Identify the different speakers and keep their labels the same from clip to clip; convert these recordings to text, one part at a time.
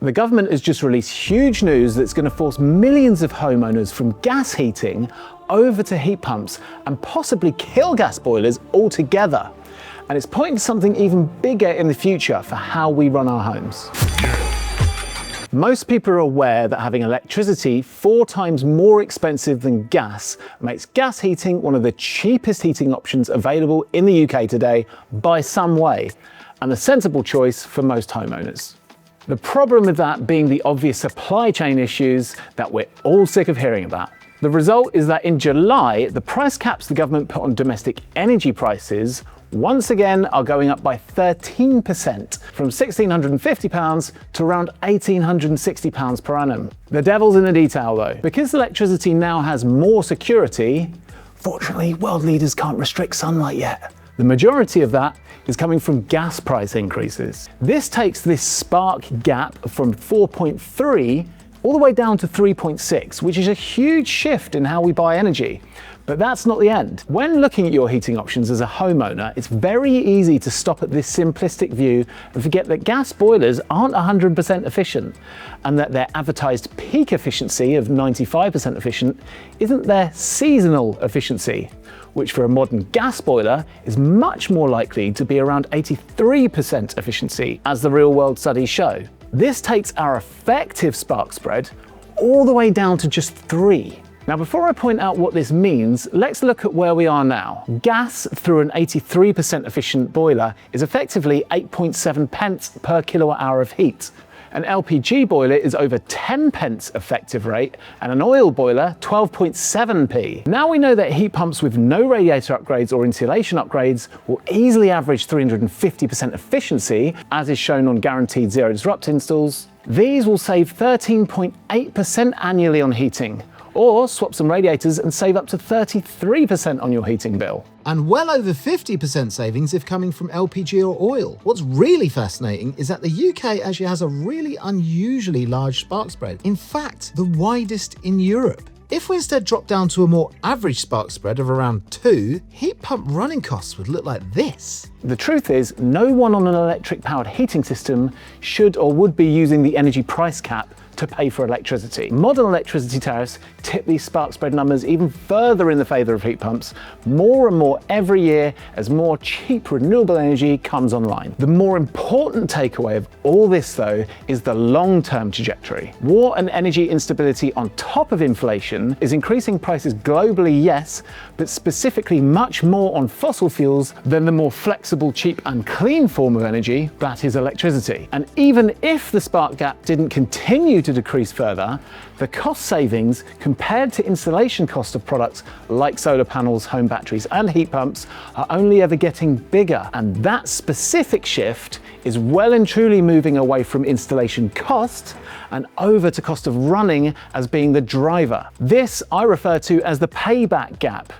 Speaker 1: The government has just released huge news that's going to force millions of homeowners from gas heating over to heat pumps and possibly kill gas boilers altogether. And it's pointing to something even bigger in the future for how we run our homes. Most people are aware that having electricity 4 times more expensive than gas makes gas heating one of the cheapest heating options available in the UK today by some way, and a sensible choice for most homeowners. The problem with that being the obvious supply chain issues that we're all sick of hearing about. The result is that in July, the price caps the government put on domestic energy prices once again are going up by 13%, from £1,650 to around £1,860 per annum. The devil's in the detail though. Because electricity now has more security, fortunately world leaders can't restrict sunlight yet. The majority of that is coming from gas price increases. This takes this spark gap from 4.3 all the way down to 3.6, which is a huge shift in how we buy energy. But that's not the end. When looking at your heating options as a homeowner, it's very easy to stop at this simplistic view and forget that gas boilers aren't 100% efficient, and that their advertised peak efficiency of 95% efficient isn't their seasonal efficiency, which for a modern gas boiler is much more likely to be around 83% efficiency, as the real world studies show. This takes our effective spark spread all the way down to just 3. Now, before I point out what this means, let's look at where we are now. Gas through an 83% efficient boiler is effectively 8.7 pence per kilowatt hour of heat. An LPG boiler is over 10 pence effective rate, and an oil boiler 12.7p. Now we know that heat pumps with no radiator upgrades or insulation upgrades will easily average 350% efficiency, as is shown on guaranteed zero disrupt installs. These will save 13.8% annually on heating, or swap some radiators and save up to 33% on your heating bill.
Speaker 2: And well over 50% savings if coming from LPG or oil. What's really fascinating is that the UK actually has a really unusually large spark spread. In fact, the widest in Europe. If we instead drop down to a more average spark spread of around 2, heat pump running costs would look like this.
Speaker 1: The truth is, no one on an electric powered heating system should or would be using the energy price cap to pay for electricity. Modern electricity tariffs tip these spark spread numbers even further in the favour of heat pumps, more and more every year as more cheap renewable energy comes online. The more important takeaway of all this though is the long-term trajectory. War and energy instability on top of inflation is increasing prices globally, yes, but specifically much more on fossil fuels than the more flexible, cheap and clean form of energy that is electricity. And even if the spark gap didn't continue to decrease further, the cost savings compared to installation cost of products like solar panels, home batteries and heat pumps are only ever getting bigger. And that specific shift is well and truly moving away from installation cost and over to cost of running as being the driver. This I refer to as the payback gap.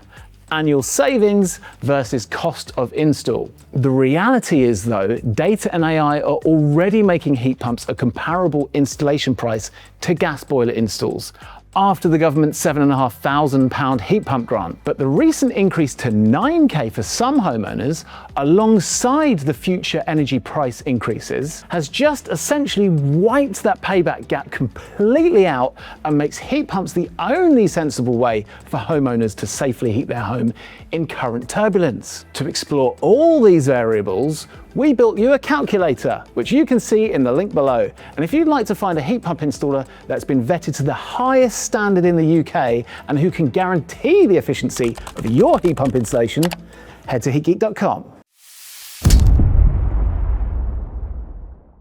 Speaker 1: Annual savings versus cost of install. The reality is though, data and AI are already making heat pumps a comparable installation price to gas boiler installs after the government's £7,500 heat pump grant. But the recent increase to 9k for some homeowners, alongside the future energy price increases, has just essentially wiped that payback gap completely out and makes heat pumps the only sensible way for homeowners to safely heat their home in current turbulence. To explore all these variables, we built you a calculator, which you can see in the link below. And if you'd like to find a heat pump installer that's been vetted to the highest standard in the UK and who can guarantee the efficiency of your heat pump installation, head to heatgeek.com.